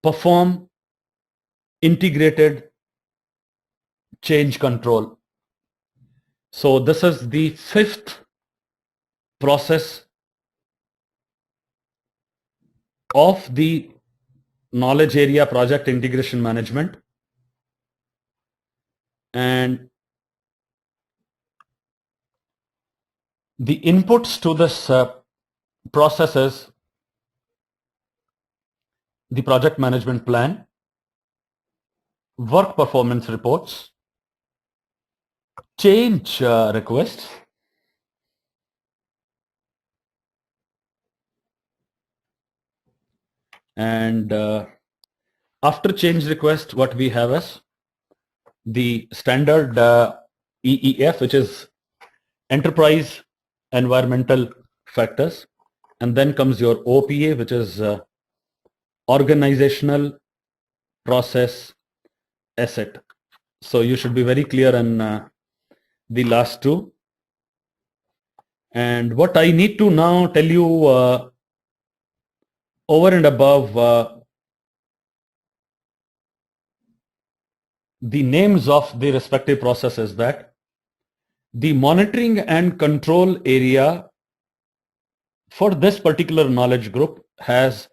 perform integrated change control. So this is the fifth process of the knowledge area project integration management. And the inputs to this process is the project management plan, work performance reports, change requests, and after change request, what we have is the standard EEF, which is enterprise environmental factors, and then comes your OPA, which is organizational process asset. So you should be very clear on the last two. And what I need to now tell you over and above the names of the respective processes, that the monitoring and control area for this particular knowledge group has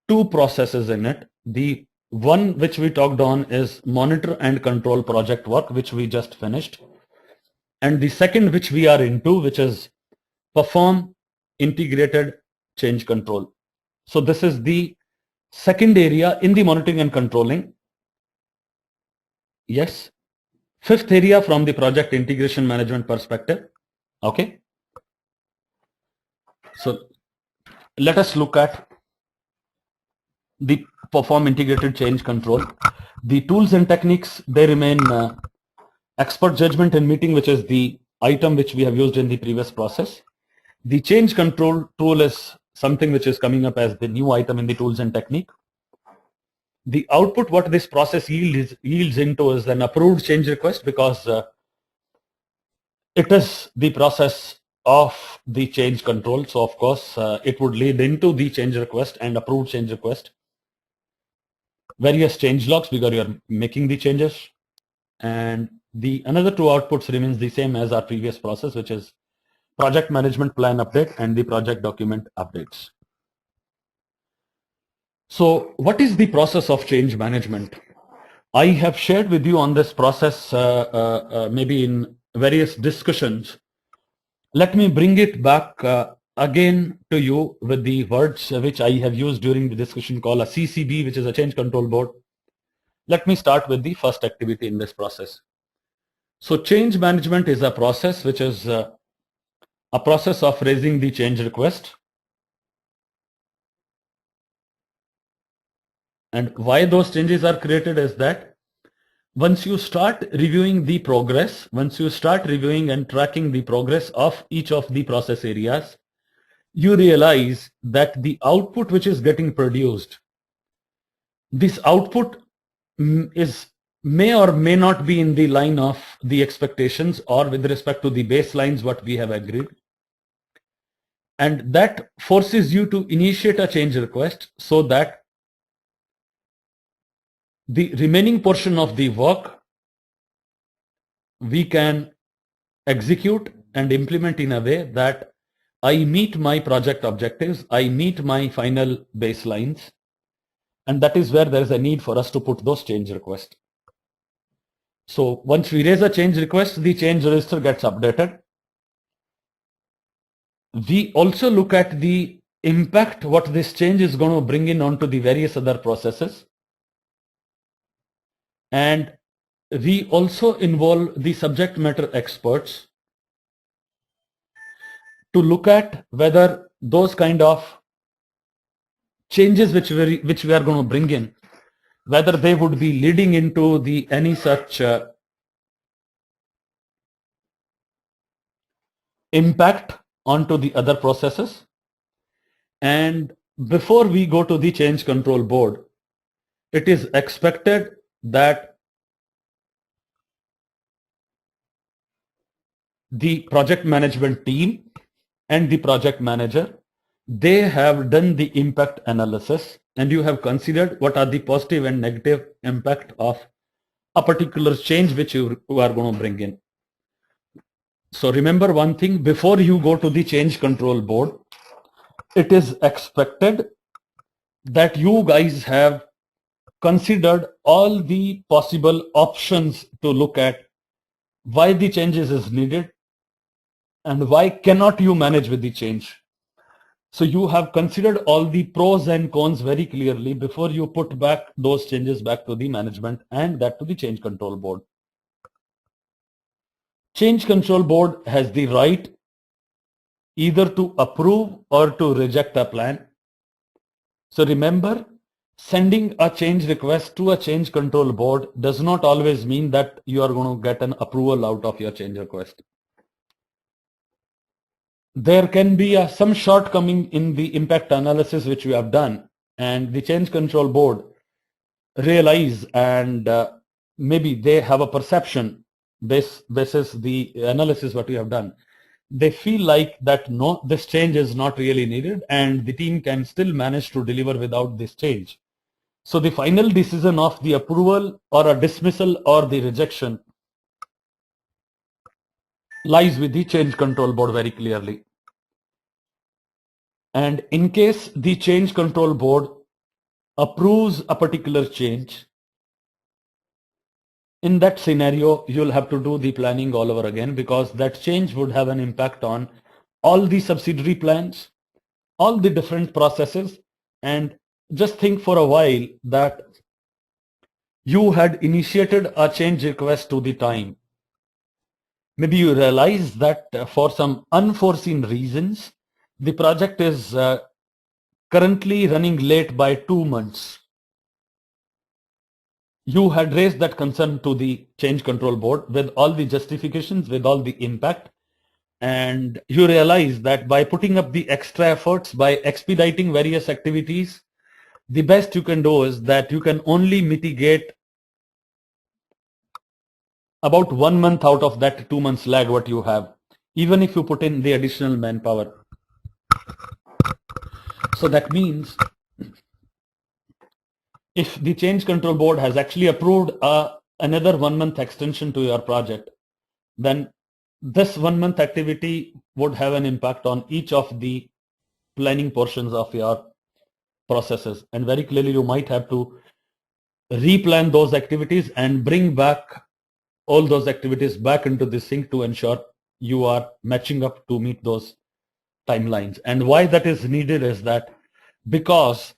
two processes in it. The one which we talked on is monitor and control project work, which we just finished. And the second which we are into, which is perform integrated change control. So this is the second area in the monitoring and controlling. Yes. Fifth area from the project integration management perspective. Okay. So let us look at the perform integrated change control. The tools and techniques, they remain expert judgment and meeting, which is the item which we have used in the previous process. The change control tool is something which is coming up as the new item in the tools and technique. The output what this process yields into is an approved change request, because it is the process of the change control. So of course it would lead into the change request and approved change request, various change logs because you are making the changes, and the another two outputs remains the same as our previous process, which is project management plan update and the project document updates. So what is the process of change management? I have shared with you on this process maybe in various discussions. Let me bring it back again to you with the words which I have used during the discussion called a CCB, which is a change control board. Let me start with the first activity in this process. So change management is a process which is a process of raising the change request. And why those changes are created is that once you start reviewing the progress, once you start reviewing and tracking the progress of each of the process areas, you realize that the output which is getting produced, this output may or may not be in the line of the expectations or with respect to the baselines what we have agreed. And that forces you to initiate a change request so that the remaining portion of the work we can execute and implement in a way that I meet my project objectives, I meet my final baselines, and that is where there is a need for us to put those change requests. So once we raise a change request, the change register gets updated. We also look at the impact what this change is going to bring in onto the various other processes. And we also involve the subject matter experts to look at whether those kind of changes which we are going to bring in, whether they would be leading into the any such impact onto the other processes. And before we go to the change control board, it is expected that the project management team and the project manager they have done the impact analysis and you have considered what are the positive and negative impact of a particular change which you are going to bring in. So remember one thing, before you go to the change control board, it is expected that you guys have considered all the possible options to look at why the changes is needed and why cannot you manage with the change. So you have considered all the pros and cons very clearly before you put back those changes back to the management and that to the change control board. Change control board has the right either to approve or to reject a plan. So remember, sending a change request to a change control board does not always mean that you are going to get an approval out of your change request. There can be some shortcoming in the impact analysis which we have done, and the change control board realize and maybe they have a perception basis the analysis what we have done. They feel like that no, this change is not really needed and the team can still manage to deliver without this change. So the final decision of the approval or a dismissal or the rejection lies with the change control board very clearly. And in case the change control board approves a particular change, in that scenario, you'll have to do the planning all over again because that change would have an impact on all the subsidiary plans, all the different processes. And just think for a while that you had initiated a change request to the time. Maybe you realize that for some unforeseen reasons, the project is currently running late by 2 months. You had raised that concern to the change control board with all the justifications, with all the impact, and you realize that by putting up the extra efforts, by expediting various activities, the best you can do is that you can only mitigate about 1 month out of that 2 months lag what you have, even if you put in the additional manpower. So that means if the change control board has actually approved another 1 month extension to your project, then this 1 month activity would have an impact on each of the planning portions of your processes. And very clearly, you might have to replan those activities and bring back all those activities back into the sync to ensure you are matching up to meet those timelines. And why that is needed is that because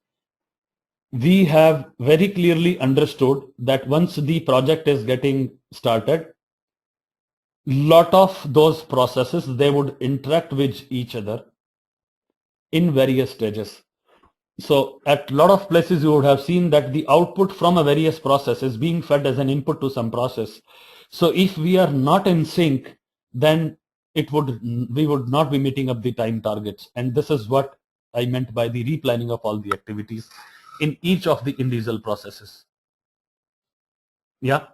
we have very clearly understood that once the project is getting started, lot of those processes, they would interact with each other in various stages. So at a lot of places you would have seen that the output from a various process is being fed as an input to some process. So if we are not in sync, then we would not be meeting up the time targets. And this is what I meant by the replanning of all the activities in each of the individual processes. Yeah.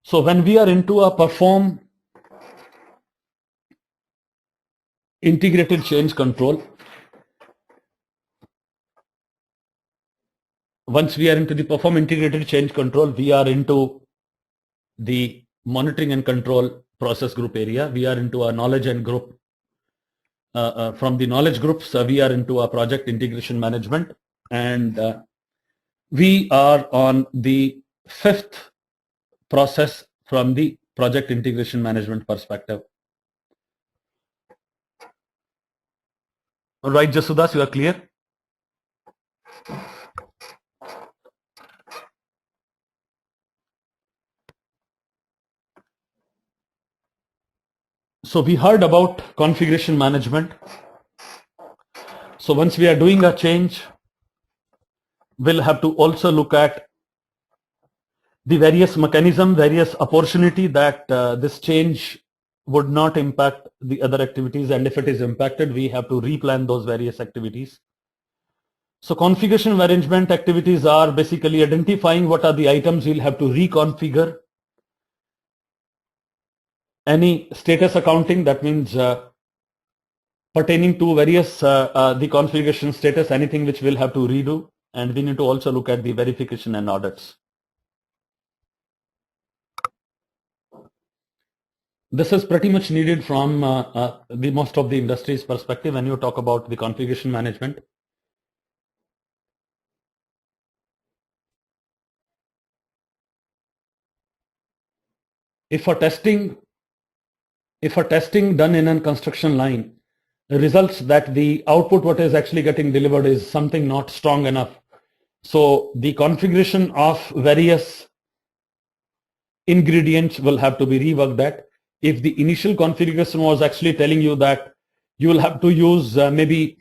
So when we are into a perform integrated change control, once we are into the perform integrated change control, we are into the monitoring and control process group area. We are into a knowledge and group. From the knowledge groups, we are into a project integration management, and we are on the 5th process from the project integration management perspective. All right, Jasudas, you are clear? So we heard about configuration management. So once we are doing a change, we'll have to also look at the various mechanism, various opportunity that this change would not impact the other activities, and if it is impacted, we have to replan those various activities. So configuration management activities are basically identifying what are the items you'll have to reconfigure. Any status accounting, that means pertaining to various the configuration status, anything which we'll have to redo, and we need to also look at the verification and audits. This is pretty much needed from the most of the industry's perspective when you talk about the configuration management. If a testing done in a construction line results that the output what is actually getting delivered is something not strong enough, so the configuration of various ingredients will have to be reworked. That if the initial configuration was actually telling you that you will have to use maybe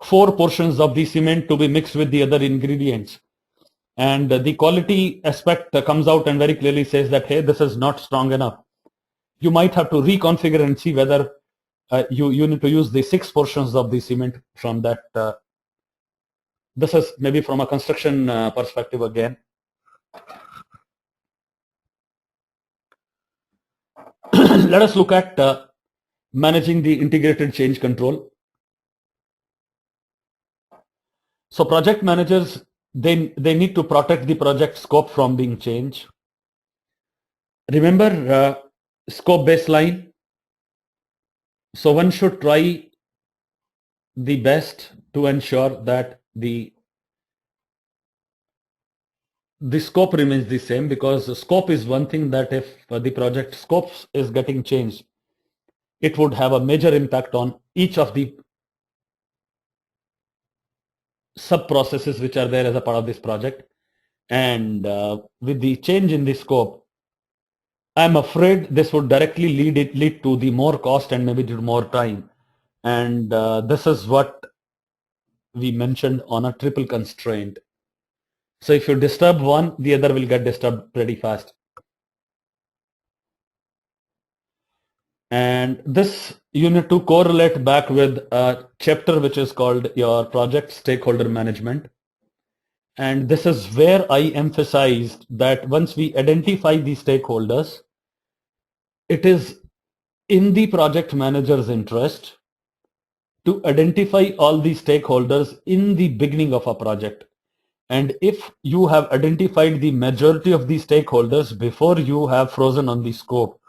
4 portions of the cement to be mixed with the other ingredients, and the quality aspect comes out and very clearly says that, hey, this is not strong enough, you might have to reconfigure and see whether you need to use the 6 portions of the cement from that. This is maybe from a construction perspective again. Let us look at managing the integrated change control. So project managers, they need to protect the project scope from being changed. Remember scope baseline. So one should try the best to ensure that the scope remains the same, because the scope is one thing that if the project scope is getting changed, it would have a major impact on each of the sub processes which are there as a part of this project. And with the change in the scope, I'm afraid this would directly lead to the more cost and maybe to more time. And this is what we mentioned on a triple constraint. So if you disturb one, the other will get disturbed pretty fast. And this you need to correlate back with a chapter which is called your project stakeholder management. And this is where I emphasized that once we identify the stakeholders, it is in the project manager's interest to identify all the stakeholders in the beginning of a project. And if you have identified the majority of the stakeholders before you have frozen on the scope,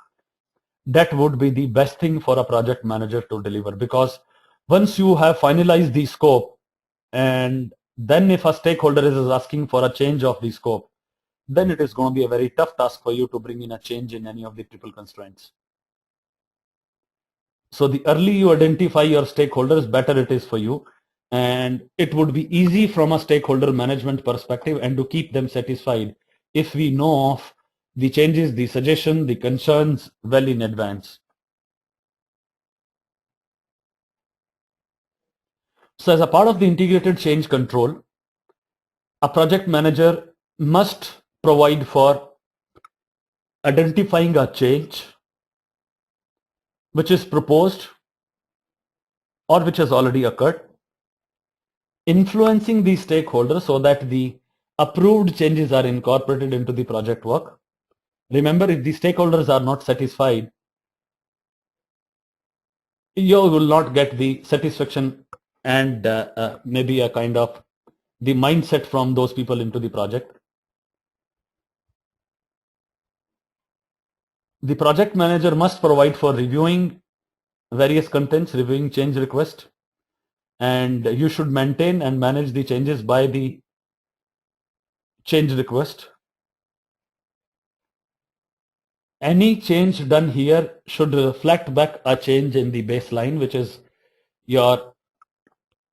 that would be the best thing for a project manager to deliver. Because once you have finalized the scope, and then if a stakeholder is asking for a change of the scope, then it is going to be a very tough task for you to bring in a change in any of the triple constraints. So the early you identify your stakeholders, better it is for you. And it would be easy from a stakeholder management perspective and to keep them satisfied if we know of the changes, the suggestion, the concerns well in advance. So as a part of the integrated change control, a project manager must provide for identifying a change which is proposed or which has already occurred, influencing the stakeholders so that the approved changes are incorporated into the project work. Remember, if the stakeholders are not satisfied, you will not get the satisfaction and maybe a kind of the mindset from those people into the project. The project manager must provide for reviewing various contents, reviewing change request, and you should maintain and manage the changes by the change request. Any change done here should reflect back a change in the baseline, which is your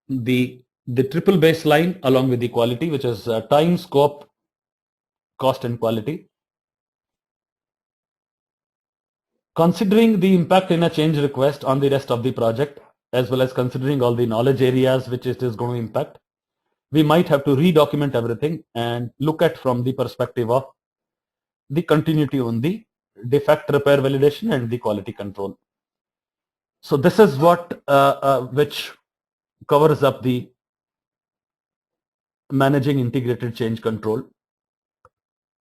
the triple baseline along with the quality, which is time, scope, cost, and quality. Considering the impact in a change request on the rest of the project, as well as considering all the knowledge areas which it is going to impact, we might have to redocument everything and look at from the perspective of the continuity on the defect repair validation and the quality control. So this is what which covers up the managing integrated change control.